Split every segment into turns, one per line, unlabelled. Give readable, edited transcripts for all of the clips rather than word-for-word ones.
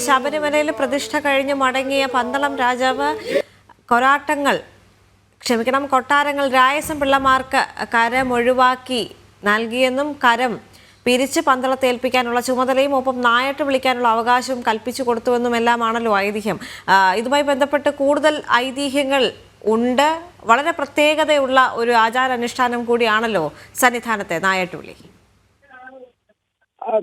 ശബരിമലയിൽ പ്രതിഷ്ഠ കഴിഞ്ഞ് മടങ്ങിയ പന്തളം രാജാവ് കൊട്ടാരങ്ങൾ രായസം പിള്ളമാർക്ക് കരം ഒഴിവാക്കി നൽകിയെന്നും കരം പിരിച്ച് പന്തളത്തെ ഏൽപ്പിക്കാനുള്ള ചുമതലയും ഒപ്പം നായാട്ട് വിളിക്കാനുള്ള അവകാശവും കൽപ്പിച്ചു കൊടുത്തുവെന്നുമെല്ലാമാണല്ലോ ഐതിഹ്യം. ഇതുമായി ബന്ധപ്പെട്ട് കൂടുതൽ ഐതിഹ്യങ്ങൾ ഉണ്ട്. വളരെ പ്രത്യേകതയുള്ള ഒരു ആചാരാനുഷ്ഠാനം കൂടിയാണല്ലോ സന്നിധാനത്തെ നായാട്ടുവിളി.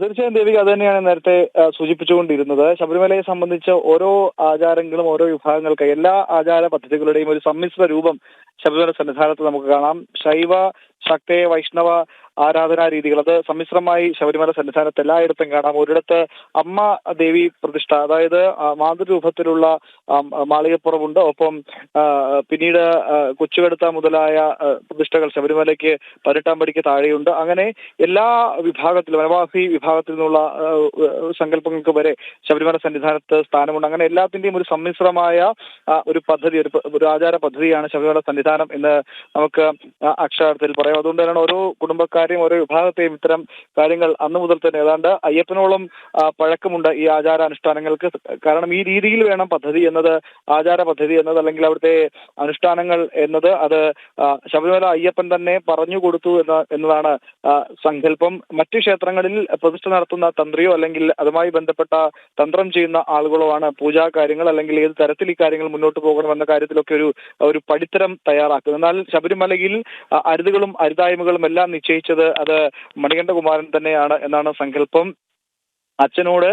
തീർച്ചയായും ദേവിക, അത് തന്നെയാണ് നേരത്തെ സൂചിപ്പിച്ചുകൊണ്ടിരുന്നത്. ശബരിമലയെ സംബന്ധിച്ച് ഓരോ ആചാരങ്ങളും ഓരോ വിഭാഗങ്ങൾക്ക് എല്ലാ ആചാര പദ്ധതികളുടെയും ഒരു സമ്മിശ്ര രൂപം ശബരിമല സന്നിധാനത്ത് നമുക്ക് കാണാം. ശൈവ, ശക്തേ, വൈഷ്ണവ ആരാധനാ രീതികൾ അത് സമ്മിശ്രമായി ശബരിമല സന്നിധാനത്ത് എല്ലായിടത്തും കാണാം. ഒരിടത്ത് അമ്മ ദേവി പ്രതിഷ്ഠ, അതായത് മാതൃരൂപത്തിലുള്ള മാളികപ്പുറമുണ്ട്. ഒപ്പം പിന്നീട് കൊച്ചുകടുത്ത മുതലായ പ്രതിഷ്ഠകൾ ശബരിമലയ്ക്ക് 18 പടിക്ക് താഴെയുണ്ട്. അങ്ങനെ എല്ലാ വിഭാഗത്തിലും വനവാസി വിഭാഗത്തിൽ നിന്നുള്ള സങ്കല്പങ്ങൾക്ക് വരെ ശബരിമല സന്നിധാനത്ത് സ്ഥാനമുണ്ട്. അങ്ങനെ എല്ലാത്തിന്റെയും ഒരു സമ്മിശ്രമായ ഒരു പദ്ധതി, ഒരു ആചാര പദ്ധതിയാണ് ശബരിമല സന്നിധാനം എന്ന് നമുക്ക് അക്ഷരാർത്ഥത്തിൽ പറയാം. അതുകൊണ്ട് തന്നെയാണ് ഓരോ കുടുംബക്കാരെയും ഓരോ വിഭാഗത്തെയും ഇത്തരം കാര്യങ്ങൾ അന്നു മുതൽ തന്നെ ഏതാണ്ട് അയ്യപ്പനോളം പഴക്കമുണ്ട് ഈ ആചാരാനുഷ്ഠാനങ്ങൾക്ക്. കാരണം ഈ രീതിയിൽ വേണം പദ്ധതി എന്നത്, ആചാര പദ്ധതി എന്നത്, അല്ലെങ്കിൽ അവിടുത്തെ അനുഷ്ഠാനങ്ങൾ എന്നത് അത് ശബരിമല അയ്യപ്പൻ തന്നെ പറഞ്ഞു കൊടുത്തു എന്നതാണ് സങ്കല്പം. മറ്റു ക്ഷേത്രങ്ങളിൽ പ്രതിഷ്ഠ നടത്തുന്ന തന്ത്രിയോ അല്ലെങ്കിൽ അതുമായി ബന്ധപ്പെട്ട തന്ത്രം ചെയ്യുന്ന ആളുകളോ ആണ് പൂജാ കാര്യങ്ങൾ അല്ലെങ്കിൽ ഏത് തരത്തിൽ ഈ കാര്യങ്ങൾ മുന്നോട്ട് പോകണമെന്ന കാര്യത്തിലൊക്കെ ഒരു പടിത്തരം തയ്യാറാക്കുന്നത്. എന്നാൽ ശബരിമലയിൽ അരുതുകളും അരുതായ്മകളും എല്ലാം നിശ്ചയിച്ചത് അത് മണികണ്ഠകുമാരൻ തന്നെയാണ് എന്നാണ് സങ്കല്പം. അച്ഛനോട്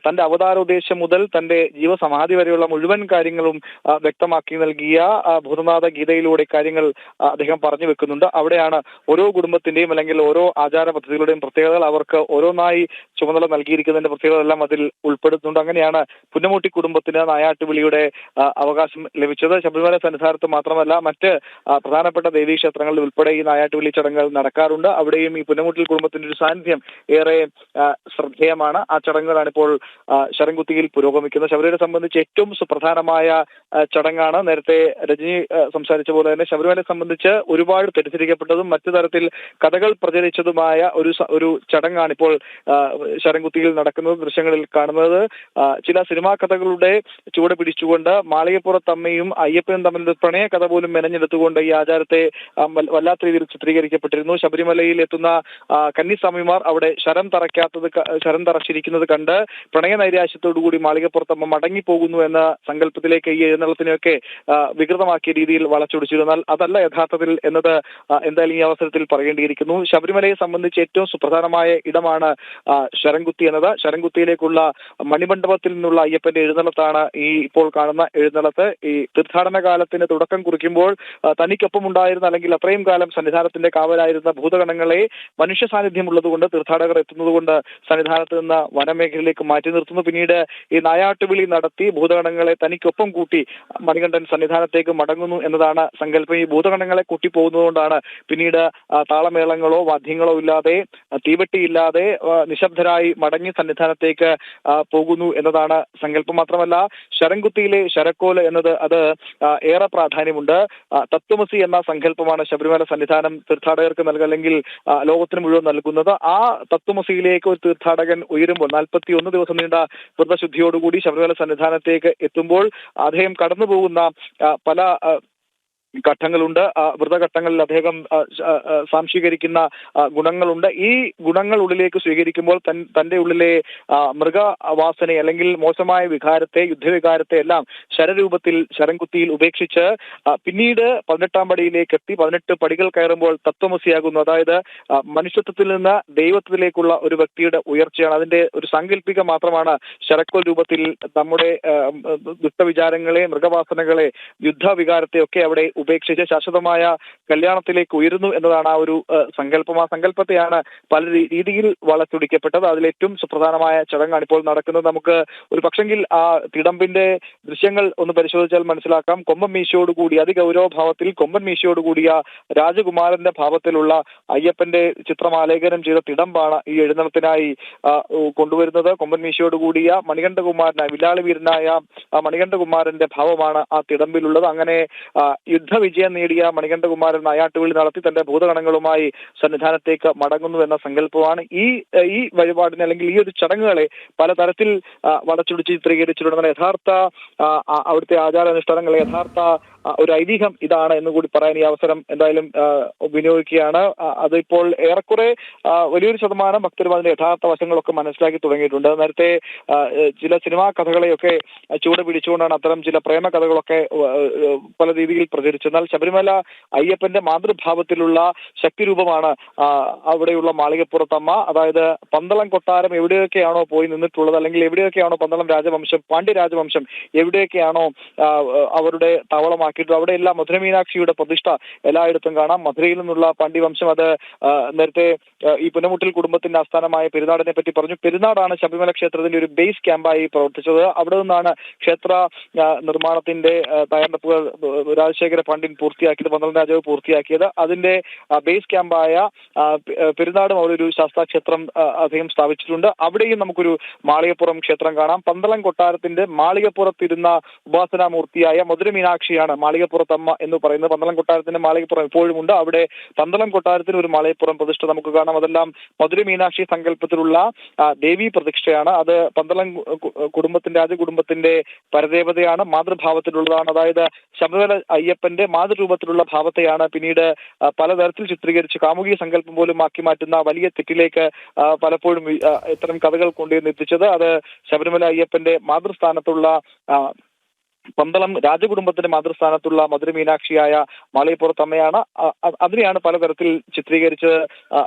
തന്റെ അവതാരോദ്ദേശം മുതൽ തന്റെ ജീവസമാധി വരെയുള്ള മുഴുവൻ കാര്യങ്ങളും വ്യക്തമാക്കി നൽകിയ ഭൂതനാഥ ഗീതയിലൂടെ കാര്യങ്ങൾ അദ്ദേഹം പറഞ്ഞു വെക്കുന്നുണ്ട്. അവിടെയാണ് ഓരോ കുടുംബത്തിന്റെയും അല്ലെങ്കിൽ ഓരോ ആചാര പദ്ധതികളുടെയും പ്രത്യേകതകൾ അവർക്ക് ഓരോന്നായി ചുമതല നൽകിയിരിക്കുന്നതിന്റെ പ്രത്യേകതകളെല്ലാം അതിൽ ഉൾപ്പെടുത്തുന്നുണ്ട്. അങ്ങനെയാണ് പുന്നമൂട്ടി കുടുംബത്തിന് നായാട്ടുവിളിയുടെ അവകാശം ലഭിച്ചത്. ശബരിമല സന്നിധാനത്ത് മാത്രമല്ല മറ്റ് പ്രധാനപ്പെട്ട ദേവീക്ഷേത്രങ്ങളിൽ ഉൾപ്പെടെ ഈ നായാട്ടുവിളി ചടങ്ങുകൾ നടക്കാറുണ്ട്. അവിടെയും ഈ പുന്നമൂട്ടിൽ കുടുംബത്തിന്റെ ഒരു സാന്നിധ്യം ഏറെ ശ്രദ്ധേയമാണ്. ആ ചടങ്ങുകളാണ് ഇപ്പോൾ ശരംകുത്തിയിൽ പുരോഗമിക്കുന്നത്. ശബരിമലയെ സംബന്ധിച്ച് ഏറ്റവും സുപ്രധാനമായ ചടങ്ങാണ്. നേരത്തെ രജനി സംസാരിച്ച പോലെ തന്നെ ശബരിമലയെ സംബന്ധിച്ച് ഒരുപാട് തെറ്റിദ്ധരിക്കപ്പെട്ടതും മറ്റു തരത്തിൽ കഥകൾ പ്രചരിച്ചതുമായ ഒരു ചടങ്ങാണ് ഇപ്പോൾ ശരംകുത്തിയിൽ നടക്കുന്നത്. ദൃശ്യങ്ങളിൽ കാണുന്നത് ചില സിനിമാ കഥകളുടെ ചുവട് പിടിച്ചുകൊണ്ട് മാളികപ്പുറത്തമ്മയും അയ്യപ്പനും തമ്മിൽ പ്രണയ കഥ പോലും മെനഞ്ഞെടുത്തുകൊണ്ട് ഈ ആചാരത്തെ വല്ലാത്ത രീതിയിൽ ചിത്രീകരിക്കപ്പെട്ടിരുന്നു. ശബരിമലയിൽ എത്തുന്ന കന്നിസ്വാമിമാർ അവിടെ ശരം തറച്ചിരിക്കുന്നത് കണ്ട് പ്രണയ നൈരാശ്യത്തോടുകൂടി മാളികപ്പുറത്തമ്മ മടങ്ങിപ്പോകുന്നു എന്ന സങ്കല്പത്തിലേക്ക് ഈ എഴുന്നള്ളത്തിനെയൊക്കെ വികൃതമാക്കിയ രീതിയിൽ വളച്ചൊടിച്ചിരുന്നാൽ അതല്ല യഥാർത്ഥത്തിൽ എന്നത് എന്തായാലും ഈ അവസരത്തിൽ പറയേണ്ടിയിരിക്കുന്നു. ശബരിമലയെ സംബന്ധിച്ച് ഏറ്റവും സുപ്രധാനമായ ഇടമാണ് ശരംകുത്തി എന്നത്. ശരംകുത്തിയിലേക്കുള്ള മണിമണ്ഡപത്തിൽ നിന്നുള്ള അയ്യപ്പന്റെ എഴുന്നള്ളത്താണ് ഈ ഇപ്പോൾ കാണുന്ന എഴുന്നള്ളത്ത്. ഈ തീർത്ഥാടന കാലത്തിന് തുടക്കം കുറിക്കുമ്പോൾ തനിക്കൊപ്പം ഉണ്ടായിരുന്ന അല്ലെങ്കിൽ അത്രയും കാലം സന്നിധാനത്തിന്റെ കാവലായിരുന്ന ഭൂതഗണങ്ങളെ മനുഷ്യ സാന്നിധ്യം ഉള്ളതുകൊണ്ട് തീർത്ഥാടകർ എത്തുന്നതുകൊണ്ട് സന്നിധാനത്ത് നിന്ന് വനമേഖലയിലേക്ക് മാറ്റി നിർത്തുന്നു. പിന്നീട് ഈ നായാട്ടുവിളി നടത്തി ഭൂതഗണങ്ങളെ തനിക്കൊപ്പം കൂട്ടി മണികണ്ഠൻ സന്നിധാനത്തേക്ക് മടങ്ങുന്നു എന്നതാണ് സങ്കല്പം. ഈ ഭൂതഗണങ്ങളെ കൂട്ടി പോകുന്നതുകൊണ്ടാണ് പിന്നീട് താളമേളങ്ങളോ വാദ്യങ്ങളോ ഇല്ലാതെ തീവെട്ടിയില്ലാതെ നിശബ്ദരായി മടങ്ങി സന്നിധാനത്തേക്ക് പോകുന്നു എന്നതാണ് സങ്കല്പം. മാത്രമല്ല ശരംകുത്തിയിലെ ശരക്കോല് എന്നത് അത് ഏറെ പ്രാധാന്യമുണ്ട്. തത്വമസി എന്ന സങ്കല്പമാണ് ശബരിമല സന്നിധാനം തീർത്ഥാടകർക്ക് നൽകുക അല്ലെങ്കിൽ ലോകത്തിന് മുഴുവൻ നൽകുന്നത്. ആ തത്വമസിയിലേക്ക് ഒരു തീർത്ഥാടകൻ ഉയരുമ്പോൾ 41 ദിവസം നീണ്ട വ്രതശുദ്ധിയോടുകൂടി ശബരിമല സന്നിധാനത്തേക്ക് എത്തുമ്പോൾ അദ്ദേഹം കടന്നു പോകുന്ന പല ഘട്ടങ്ങളുണ്ട്. വ്രതഘട്ടങ്ങളിൽ അദ്ദേഹം സാംശീകരിക്കുന്ന ഗുണങ്ങളുണ്ട്. ഈ ഗുണങ്ങൾ ഉള്ളിലേക്ക് സ്വീകരിക്കുമ്പോൾ തന്റെ ഉള്ളിലെ മൃഗവാസനയെ അല്ലെങ്കിൽ മോശമായ വികാരത്തെ, യുദ്ധവികാരത്തെ എല്ലാം ശരരൂപത്തിൽ ശരംകുത്തിയിൽ ഉപേക്ഷിച്ച് പിന്നീട് 18 പടിയിലേക്ക് എത്തി 18 പടികൾ കയറുമ്പോൾ തത്വമസിയാകുന്നു. അതായത് മനുഷ്യത്വത്തിൽ നിന്ന് ദൈവത്വത്തിലേക്കുള്ള ഒരു വ്യക്തിയുടെ ഉയർച്ചയാണ്. അതിന്റെ ഒരു സാങ്കല്പിക മാത്രമാണ് ശരക്കോൽ രൂപത്തിൽ നമ്മുടെ ദുഷ്ടവിചാരങ്ങളെ, മൃഗവാസനകളെ, യുദ്ധവികാരത്തെ ഒക്കെ അവിടെ ഉപേക്ഷിച്ച് ശാശ്വതമായ കല്യാണത്തിലേക്ക് ഉയരുന്നു എന്നതാണ് ആ ഒരു സങ്കല്പം. ആ സങ്കല്പത്തെയാണ് പല രീതിയിൽ വളച്ചൊടിക്കപ്പെട്ടത്. അതിലേറ്റവും സുപ്രധാനമായ ചടങ്ങാണ് ഇപ്പോൾ നടക്കുന്നത്. നമുക്ക് ഒരു പക്ഷെങ്കിൽ ആ തിടമ്പിന്റെ ദൃശ്യങ്ങൾ ഒന്ന് പരിശോധിച്ചാൽ മനസ്സിലാക്കാം. കൊമ്പൻ മീശയോടുകൂടി അതിഗൗരവഭാവത്തിൽ കൊമ്പൻ മീശയോടുകൂടിയ രാജകുമാരന്റെ ഭാവത്തിലുള്ള അയ്യപ്പന്റെ ചിത്രം ആലേഖനം ചെയ്ത തിടമ്പാണ് ഈ എഴുന്നള്ളത്തിനായി കൊണ്ടുവരുന്നത്. കൊമ്പൻ മീശയോടുകൂടിയ മണികണ്ഠകുമാരനായ വില്ലാളി വീരനായ മണികണ്ഠകുമാരന്റെ ഭാവമാണ് ആ തിടമ്പിലുള്ളത്. അങ്ങനെ യുദ്ധ വിജയം നേടിയ മണികണ്ഠകുമാരൻ നായാട്ടുവിളി നടത്തി തന്റെ ഭൂതഗണങ്ങളുമായി സന്നിധാനത്തേക്ക് മടങ്ങുന്നു എന്ന സങ്കല്പമാണ് ഈ വഴിപാടിനെ അല്ലെങ്കിൽ ഈ ഒരു ചടങ്ങുകളെ പലതരത്തിൽ വളച്ചൊടിച്ച് ചിത്രീകരിച്ചിട്ടുണ്ട്. യഥാർത്ഥ അവിടുത്തെ ആചാരാനുഷ്ഠാനങ്ങളെ യഥാർത്ഥ ഒരു ഐതിഹ്യം ഇതാണ് എന്നുകൂടി പറയാൻ ഈ അവസരം എന്തായാലും വിനിയോഗിക്കുകയാണ്. അതിപ്പോൾ ഏറെക്കുറെ വലിയൊരു ശതമാനം ഭക്തരും അതിന്റെ യഥാർത്ഥ വശങ്ങളൊക്കെ മനസ്സിലാക്കി തുടങ്ങിയിട്ടുണ്ട്. നേരത്തെ ചില സിനിമാ കഥകളെയൊക്കെ ചൂട് പിടിച്ചുകൊണ്ടാണ് അത്തരം ചില പ്രേമ കഥകളൊക്കെ പല രീതിയിൽ പ്രചരിച്ചത്. എന്നാൽ ശബരിമല അയ്യപ്പന്റെ മാതൃഭാവത്തിലുള്ള ശക്തിരൂപമാണ് അവിടെയുള്ള മാളികപ്പുറത്തമ്മ. അതായത് പന്തളം കൊട്ടാരം എവിടെയൊക്കെയാണോ പോയി നിന്നിട്ടുള്ളത്, അല്ലെങ്കിൽ എവിടെയൊക്കെയാണോ പന്തളം രാജവംശം, പാണ്ഡ്യ രാജവംശം എവിടെയൊക്കെയാണോ അവരുടെ താവളമാക്കിയിട്ടുള്ളത്, അവിടെയെല്ലാം മധുര മീനാക്ഷിയുടെ പ്രതിഷ്ഠ എല്ലായിടത്തും കാണാം. മധുരയിൽ നിന്നുള്ള പാണ്ഡ്യവംശം അത് നേരത്തെ ഈ പുന്നമുട്ടിൽ കുടുംബത്തിന്റെ ആസ്ഥാനമായ പെരുന്നാടിനെ പറ്റി പറഞ്ഞു. പെരുന്നാടാണ് ശബരിമല ക്ഷേത്രത്തിന്റെ ഒരു ബേസ് ക്യാമ്പായി പ്രവർത്തിച്ചത്. അവിടെ നിന്നാണ് ക്ഷേത്ര നിർമ്മാണത്തിന്റെ തയ്യാറെടുപ്പുകൾ രാജശേഖര പാണ്ഡ്യൻ പൂർത്തിയാക്കിയത്, പന്തളം രാജാവ് പൂർത്തിയാക്കിയത്. അതിന്റെ ബേസ് ക്യാമ്പായ പെരുന്നാടും അവിടെ ഒരു ശാസ്താക്ഷേത്രം അദ്ദേഹം സ്ഥാപിച്ചിട്ടുണ്ട്. അവിടെയും നമുക്കൊരു മാളികപ്പുറം ക്ഷേത്രം കാണാം. പന്തളം കൊട്ടാരത്തിന്റെ മാളികപ്പുറത്തിരുന്ന ഉപാസനാമൂർത്തിയായ മധുര മീനാക്ഷിയാണ് മാളികപ്പുറത്തമ്മ എന്ന് പറയുന്നത്. പന്തളം കൊട്ടാരത്തിന്റെ മാളികപ്പുറം ഇപ്പോഴും ഉണ്ട്. അവിടെ പന്തളം കൊട്ടാരത്തിന് ഒരു മാളികപ്പുറം പ്രതിഷ്ഠ നമുക്ക് കാണാം. അതെല്ലാം മധുര മീനാക്ഷി സങ്കല്പത്തിലുള്ള ദേവീ പ്രതിഷ്ഠയാണ്. അത് പന്തളം കുടുംബത്തിന്റെ രാജകുടുംബത്തിന്റെ പരദേവതയാണ്, മാതൃഭാവത്തിലുള്ളതാണ്. അതായത് ശബരിമല അയ്യപ്പന്റെ മാതൃരൂപത്തിലുള്ള ഭാവത്തെയാണ് പിന്നീട് പലതരത്തിൽ ചിത്രീകരിച്ച് കാമുകി സങ്കല്പം പോലും ആക്കി മാറ്റുന്ന വലിയ തെറ്റിലേക്ക് പലപ്പോഴും ഇത്തരം കഥകൾ കൊണ്ടുവന്ന് എത്തിച്ചത്. അത് ശബരിമല അയ്യപ്പന്റെ മാതൃസ്ഥാനത്തുള്ള പന്തളം രാജകുടുംബത്തിന്റെ മാതൃസ്ഥാനത്തുള്ള മധുര മീനാക്ഷിയായ മാളികപ്പുറത്തമ്മയാണ്. അതിനെയാണ് പലതരത്തിൽ ചിത്രീകരിച്ച്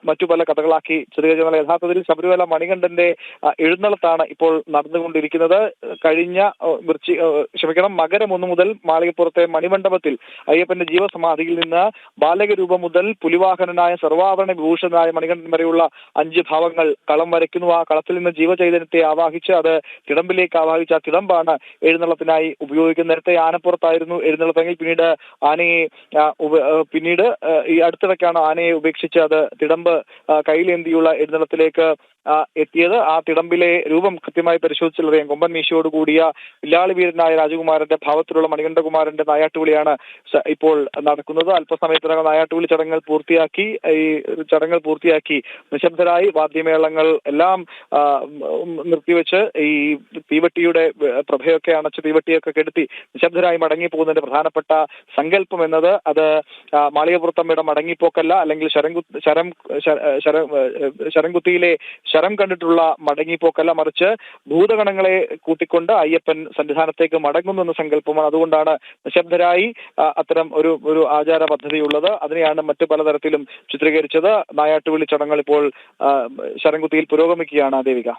മറ്റു പല കഥകളാക്കി ചിത്രീകരിച്ചത്. യഥാർത്ഥത്തിൽ ശബരിമല മണികണ്ഠന്റെ എഴുന്നള്ളത്താണ് ഇപ്പോൾ നടന്നുകൊണ്ടിരിക്കുന്നത്. കഴിഞ്ഞ മകരം 1 മുതൽ മാളികപ്പുറത്തെ മണിമണ്ഡപത്തിൽ അയ്യപ്പന്റെ ജീവസമാധിയിൽ നിന്ന് ബാലകരൂപം മുതൽ പുലിവാഹനനായ സർവാഭരണ വിഭൂഷണനായ മണികണ്ഠൻ വരെയുള്ള 5 ഭാവങ്ങൾ കളം വരയ്ക്കുന്നു. ആ കളത്തിൽ നിന്ന് ജീവചൈതന്യത്തെ ആവാഹിച്ച് അത് തിടമ്പിലേക്ക് ആവാഹിച്ച് ആ തിടമ്പാണ് എഴുന്നള്ളത്തിനായി ഉപയോഗിക്കുന്നത്. നേരത്തെ ആനപ്പുറത്തായിരുന്നു എഴുന്നള്ളത്തെങ്കിൽ പിന്നീട് ഈ അടുത്തിടയ്ക്കാണ് ആനയെ ഉപേക്ഷിച്ച് അത് തിടമ്പ് കയ്യിലേന്തിയുള്ള എഴുന്നള്ളത്തിലേക്ക് എത്തിയത്. ആ തിടമ്പിലെ രൂപം കൃത്യമായി പരിശോധിച്ചുള്ളറിയാം. കൊമ്പൻ മീശയോട് കൂടിയ വില്ലാളി വീരനായ രാജകുമാരന്റെ ഭാവത്തിലുള്ള മണികണ്ഠകുമാരന്റെ നായാട്ടുവിളിയാണ് ഇപ്പോൾ നടക്കുന്നത്. അല്പസമയത്തിനകം നായാട്ടുവിളി ചടങ്ങുകൾ പൂർത്തിയാക്കി നിശബ്ദരായി വാദ്യമേളങ്ങൾ എല്ലാം നിർത്തിവെച്ച് ഈ തീവട്ടിയുടെ പ്രഭയൊക്കെ അണച്ച് തീവട്ടിയൊക്കെ കെടുത്തി നിശബ്ദരായി മടങ്ങിപ്പോകുന്നതിന്റെ പ്രധാനപ്പെട്ട സങ്കല്പം എന്നത് അത് മാളികപ്പുറത്തമ്മയുടെ മടങ്ങിപ്പോക്കല്ല, അല്ലെങ്കിൽ ശരംകുത്തിയിലെ ശരം കണ്ടിട്ടുള്ള മടങ്ങിപ്പോക്കല്ല, മറിച്ച് ഭൂതഗണങ്ങളെ കൂട്ടിക്കൊണ്ട് അയ്യപ്പൻ സന്നിധാനത്തേക്ക് മടങ്ങുന്നു എന്ന സങ്കല്പമാണ്. അതുകൊണ്ടാണ് നിശബ്ദരായി അത്തരം ഒരു ആചാര പദ്ധതിയുള്ളത്. അതിനെയാണ് മറ്റു പലതരത്തിലും ചിത്രീകരിച്ചത്. നായാട്ടുവിളി ചടങ്ങുകൾ ഇപ്പോൾ ശരംകുത്തിയിൽ പുരോഗമിക്കുകയാണ്. ദേവിക.